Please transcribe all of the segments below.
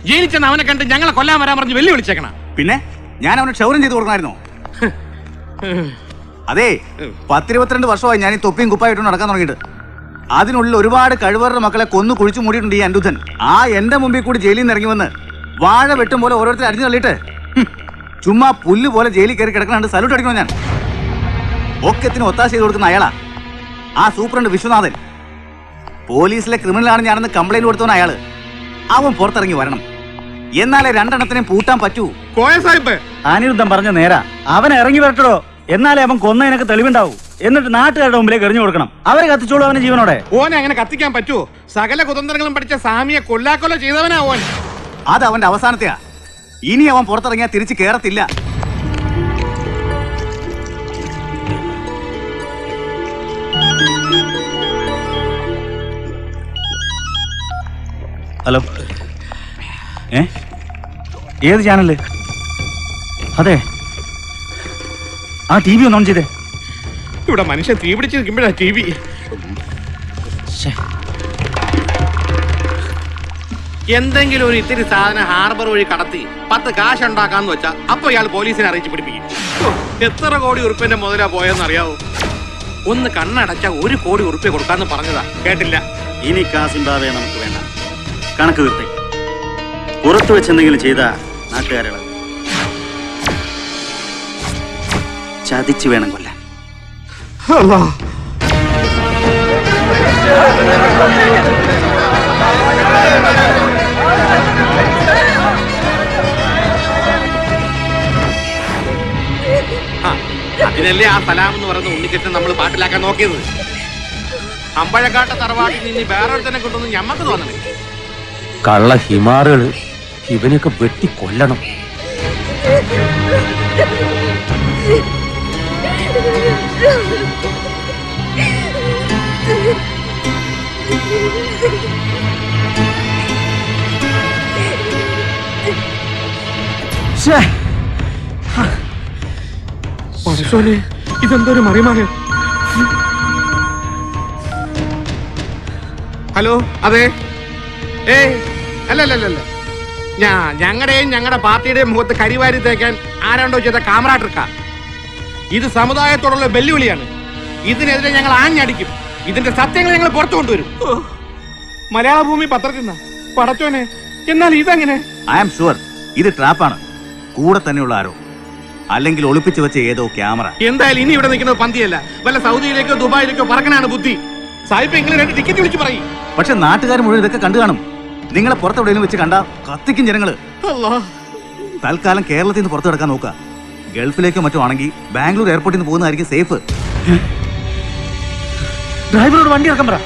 ജയിലിൽ ചെന്ന് അവനെ കണ്ട് ഞങ്ങളെ കൊല്ലാൻ വരാൻ പറഞ്ഞ് വെല്ലു വിളിച്ചേക്കണം. പിന്നെ ഞാൻ അവനെ ക്ഷൗരം ചെയ്ത് കൊടുക്കണമായിരുന്നോ? അതെ, 10-22 വർഷമായി ഞാൻ ഈ തൊപ്പിയും കുപ്പായിട്ട് നടക്കാൻ തുടങ്ങിയിട്ട്. അതിനുള്ളിൽ ഒരുപാട് കഴിവറുടെ മക്കളെ കൊന്നു കുഴിച്ചു മൂടിയിട്ടുണ്ട് ഈ അൻഡുധൻ. ആ എന്റെ മുമ്പിൽ കൂടി ജയിലിൽ നിന്ന് ഇറങ്ങി വന്ന് വാഴ വെട്ടും പോലെ ഓരോരുത്തർ അടിഞ്ഞു തള്ളിയിട്ട് ചുമ്മാ പുല്ല് പോലെ ജയിലിൽ കയറി കിടക്കണുണ്ട് സല്യൂട്ട് അടിക്കണോ ഞാൻ? ഒക്കത്തിന് ഒത്താശ ചെയ്ത് കൊടുക്കുന്ന അയാളാ ആ സൂപ്രണ്ട് വിശ്വനാഥൻ. പോലീസിലെ ക്രിമിനലാണ് ഞാനെന്ന് കംപ്ലൈന്റ് കൊടുത്തവൻ അയാള്. അവൻ പുറത്തിറങ്ങി വരണം, എന്നാലേ രണ്ടെണ്ണത്തിനെയും പൂട്ടാൻ പറ്റൂ. അനിരുദ്ധം പറഞ്ഞ നേരാ, അവൻ ഇറങ്ങി വരട്ടോ, എന്നാലേ അവൻ കൊന്നതിനൊക്കെ തെളിവുണ്ടാവൂ. എന്നിട്ട് നാട്ടുകാരുടെ മുമ്പിലേക്ക് എറിഞ്ഞു കൊടുക്കണം. അവരെ കത്തിച്ചോളൂ അവന്റെ ജീവനോടെ. ഓനെ അങ്ങനെ കത്തിക്കാൻ പറ്റുമോ? സകല കുതന്ത്രങ്ങളും പഠിച്ച സാമിയെ കൊല്ലാക്കൊല്ല ചെയ്തവനാ ഓൻ. അത് അവന്റെ അവസാനത്തെയാ. ഇനി അവൻ പുറത്തിറങ്ങിയാൽ തിരിച്ചു കേറത്തില്ല. ഹലോ, ഏത് ചാനല്? അതെ, ആ ടി വി ഒന്ന് ഓൺ ചെയ്തേ. ഇവിടെ മനുഷ്യൻ തീ പിടിച്ച് നിൽക്കുമ്പോഴാ ടി വി. എന്തെങ്കിലും ഒരു ഇത്തിരി സാധനം ഹാർബർ വഴി കടത്തി 10 കാശ് ഉണ്ടാക്കാന്ന് വെച്ചാ അപ്പൊ ഇയാൾ പോലീസിനെ അറിയിച്ച് പിടിപ്പിക്കും. എത്ര കോടി ഉറുപ്പിന്റെ മുതലാ പോയെന്ന് അറിയാവോ? ഒന്ന് കണ്ണടച്ച 1 കോടി ഉറുപ്പ്യ കൊടുക്കാന്ന് പറഞ്ഞതാ, കേട്ടില്ല. ഇനി കാസിംബാവെ നമുക്ക് വേണ്ട, കണക്ക് തീർത്തേ. പുറത്തു വെച്ചെന്തെങ്കിലും ചെയ്ത നാട്ടുകാരെ ചതിച്ചു വേണം കൊല്ലാൻ. അതിനല്ലേ ആ സലാം എന്ന് പറയുന്ന ഉണ്ണിക്കെട്ട് നമ്മൾ പാട്ടിലാക്കാൻ നോക്കിയത്. അമ്പഴക്കാട്ട തറവാട്ടിൽ നിന്ന് വേറൊരുത്തനെ കൊണ്ടൊന്നും ഞമ്മക്ക് തോന്നണേ. കള്ള ഹിമാറുകള് ഇവനൊക്കെ വെട്ടി കൊല്ലണം. ഇതെന്തൊരു മറിമായോ? ഹലോ, അതെ. അല്ലല്ലല്ല, ഞങ്ങളുടെയും ഞങ്ങളുടെ പാർട്ടിയുടെയും മുഖത്ത് കരിവാരി തേക്കാൻ ആരാണ്ടോ ചെയ്ത കാമറാട്രിക്ക. ഇത് സമുദായത്തോടുള്ള വെല്ലുവിളിയാണ്. ഇതിനെതിരെ ഞങ്ങൾ ആഞ്ഞടിക്കും. ഇതിന്റെ സത്യങ്ങൾ ഞങ്ങൾ പുറത്തു കൊണ്ടുവരും. മലയാള ഭൂമി പത്രത്തിൽ നിന്നാ പടച്ചോനെ. എന്നാൽ ഇതെങ്ങനെ? ഐ ആം ഷുവർ ഇത് ട്രാപ്പാണ്. കൂടെ തന്നെയുള്ള ആരോ, അല്ലെങ്കിൽ ഒളിപ്പിച്ചു വെച്ച ഏതോ ക്യാമറ. എന്തായാലും ഇനി ഇവിടെ നിൽക്കുന്നത് പന്തിയല്ല, വല്ല സൗദിയിലേക്കോ ദുബായിലേക്കോ പറക്കനാണ് ബുദ്ധി. സാഹിബ് എങ്കിലും 2 ടിക്കറ്റ് വിളിച്ചു പറയും. പക്ഷെ നാട്ടുകാർ മുഴുവൻ ഇതൊക്കെ കണ്ടു കാണും. നിങ്ങളെ പുറത്തെവിടെയും വെച്ച് കണ്ടാ കത്തിക്കും ജനങ്ങള്. തൽക്കാലം കേരളത്തിൽ നിന്ന് പുറത്തു കിടക്കാൻ നോക്കുക. ഗൾഫിലേക്കോ മറ്റോ ആണെങ്കിൽ ബാംഗ്ലൂർ എയർപോർട്ടിൽ നിന്ന് പോകുന്നതായിരിക്കും സേഫ്. ഡ്രൈവറോട് വണ്ടി ഇറക്കാൻ പറ.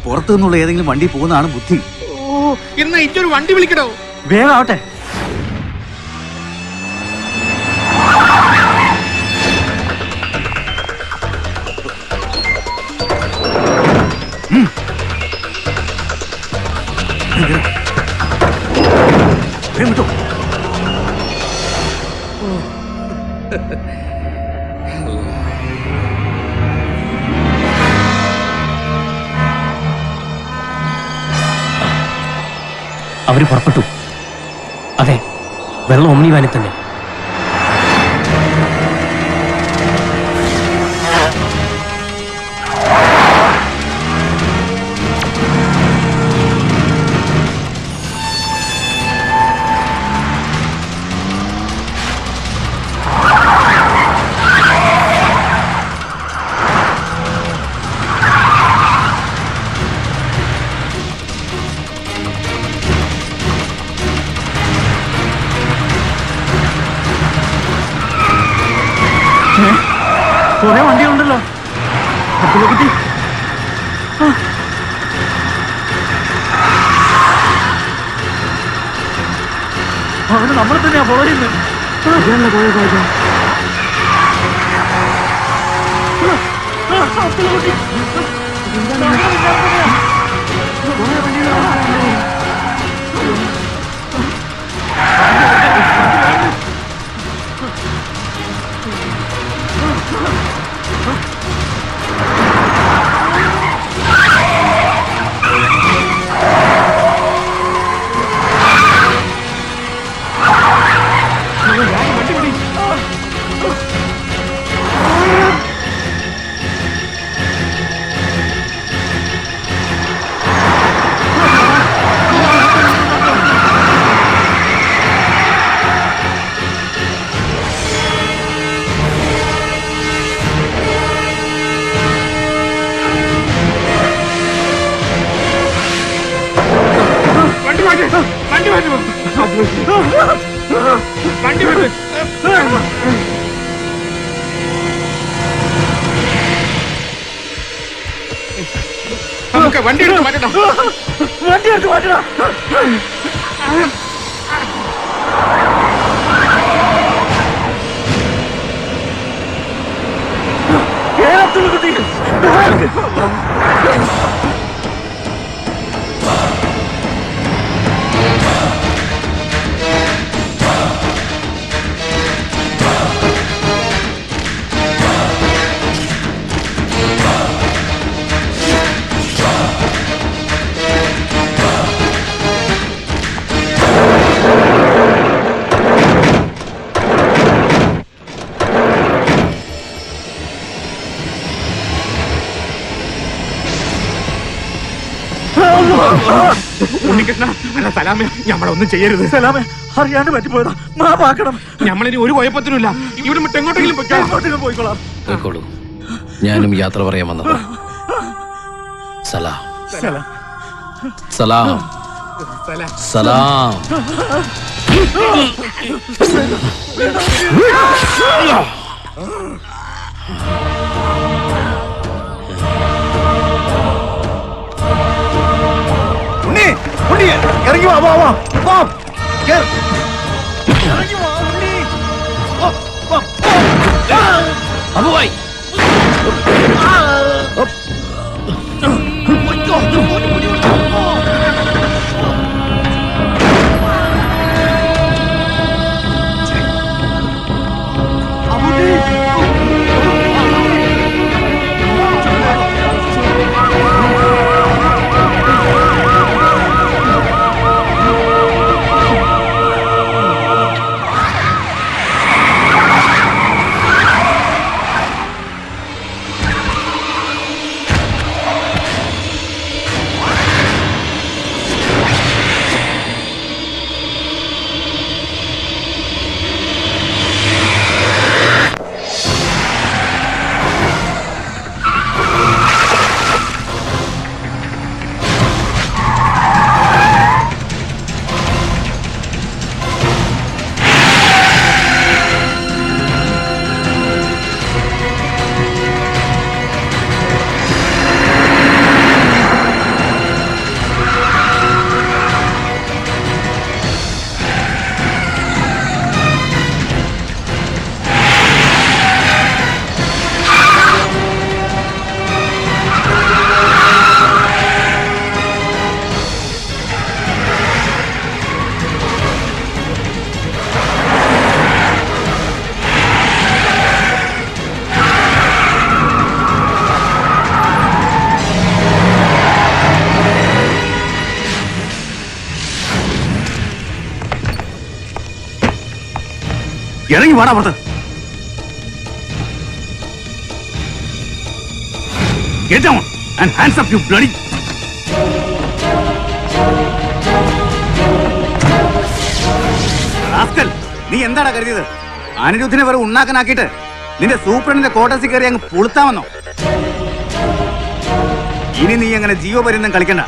പുറത്തു നിന്നുള്ള ഏതെങ്കിലും വണ്ടി പോകുന്നതാണ് ബുദ്ധി. എന്നാ ഇച്ചൊരു വണ്ടി വിളിക്കണോ? വേഗം ആവട്ടെ. അവര് പുറപ്പെട്ടു. അതെ, വെള്ളം ഒമ്നി വാനിൽ തന്നെ. കുറെ വണ്ടികളുണ്ടല്ലോ. കുട്ടി അവന് നമ്മളെ തന്നെയാ ഫോളോ ചെയ്യുന്നത്. വണ്ടി മാറ്റുമോ? വണ്ടി മാറ്റും. നമുക്ക് വണ്ടി എടുത്ത് മാറ്റണം. വണ്ടി എടുത്ത് മാറ്റണം. കുട്ടി ഉണ്ണികൃഷ്ണ, അല്ല സലാമേ, ഞമ്മളൊന്നും ചെയ്യരുത്. സലാമേ, അറിയാണ്ട് പറ്റിപ്പോയതാ, മാപ്പാക്കണം. ഞമ്മളിനി ഒരു കുഴപ്പത്തിനുമില്ല. ഇവിടെ വിട്ട് എങ്ങോട്ടെങ്കിലും പോയിക്കോളാം. പോയിക്കോളൂ, ഞാനും യാത്ര പറയാൻ വന്നത്. സലാം സലാം സലാം. ഇറങ്ങി വാ, വാ, വാ, വാ. ഇറങ്ങി വാ, ഉണ്ണി. വാ, വാ. അബുവായി, ഇറങ്ങി വാടാ പുറത്ത്. Get down and hands up, you bloody. Rascal, നീ എന്താടാ കരുതിയത്? അനിരുദ്ധിനെ വെറും ഉണ്ണാക്കനാക്കിയിട്ട് നിന്റെ സൂപ്രണ്ടിന്റെ കോട്ടേഴ്സിൽ കയറി അങ്ങ് പുളുത്താമെന്നോ? ഇനി നീ അങ്ങനെ ജീവപര്യന്തം കളിക്കണ്ട.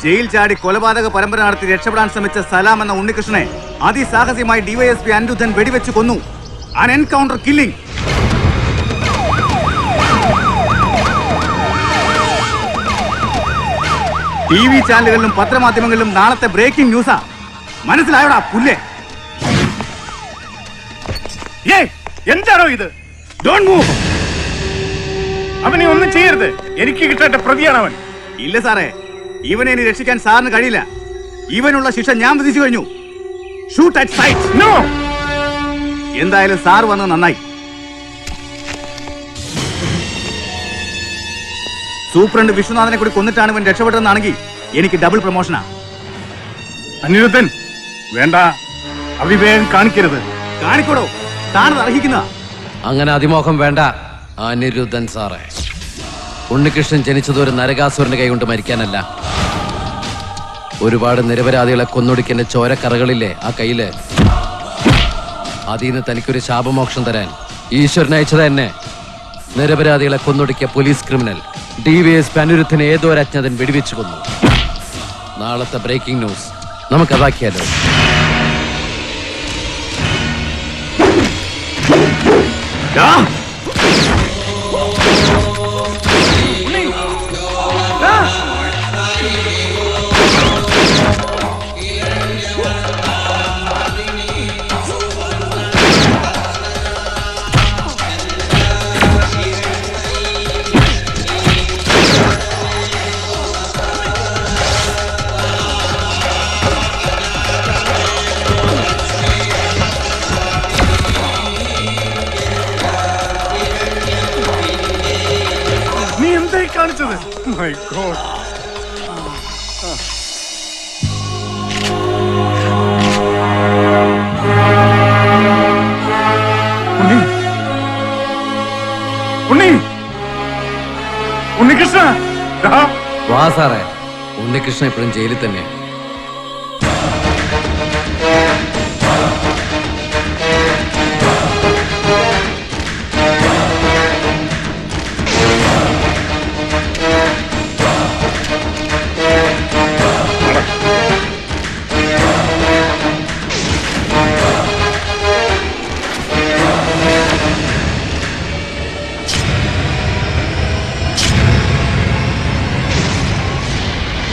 ജയിൽ ചാടി കൊലപാതക പരമ്പര നടത്തി രക്ഷപ്പെടാൻ ശ്രമിച്ച സലാം എന്ന ഉണ്ണികൃഷ്ണനെ അതിസാഹസികമായി ഡിവൈഎസ്പി അനിരുദ്ധൻ വെടിവെച്ച് കൊന്നു. An encounter killing. TV ചാനലുകളിലും പത്രമാധ്യമങ്ങളിലും നാളത്തെ ബ്രേക്കിംഗ് ന്യൂസാ. മനസ്സിലായോടാ പുല്ലേ? എന്താണോ ഇത്? Don't move. അവനെ ഒന്നും ചെയ്യരുത്. എനിക്ക് കിട്ടേണ്ട പ്രതിയാണ് അവൻ. ഇല്ല സാറേ, ഇവനെ ഇനി രക്ഷിക്കാൻ സാറിന് കഴിയില്ല. ഇവനുള്ള ശിക്ഷ ഞാൻ വിധിച്ചു കഴിഞ്ഞു. Shoot at sight. നോ. എന്തായാലും സാർ വന്നത് നന്നായി. സൂപ്രണ്ട് വിശ്വനാഥനെ കൂടി കൊന്നിട്ടാണ് ഇവൻ രക്ഷപ്പെട്ടതെന്നാണെങ്കിൽ എനിക്ക് ഡബിൾ പ്രൊമോഷനാ. അനിരുദ്ധൻ, വേണ്ട, അവിവേകം കാണിക്കരുത്. കാണിക്കോടോ, താനത് അർഹിക്കുന്ന. അങ്ങനെ അതിമോഹം വേണ്ട അനിരുദ്ധൻ സാറേ. ഉണ്ണികൃഷ്ണൻ ജനിച്ചത് ഒരു നരകാസുരന്റെ കൈകൊണ്ട് മരിക്കാനല്ല. ഒരുപാട് നിരപരാധികളെ കൊന്നൊടുക്കിന്റെ ചോരക്കറകളില്ലേ ആ കയ്യില്. അതിന്ന് തനിക്കൊരു ശാപമോക്ഷം തരാൻ ഈശ്വരൻ അയച്ചത് തന്നെ. നിരപരാധികളെ കൊന്നൊടുക്കിയ പോലീസ് ക്രിമിനൽ ഡിവൈഎസ്പി അനിരുദ്ധനെ ഏതോ ഒരു അജ്ഞാതൻ വെടിവെച്ചു കൊന്നു. നാളത്തെ ബ്രേക്കിംഗ് ന്യൂസ് നമുക്കതാക്കിയാലോ? നീ എന്തായി കാണിച്ചത്? My God. ഉണ്ണി, ഉണ്ണി, ഉണ്ണികൃഷ്ണ. വാ സാറേ, ഉണ്ണികൃഷ്ണൻ ഇപ്പോഴും ജയിലിൽ തന്നെയാണ്.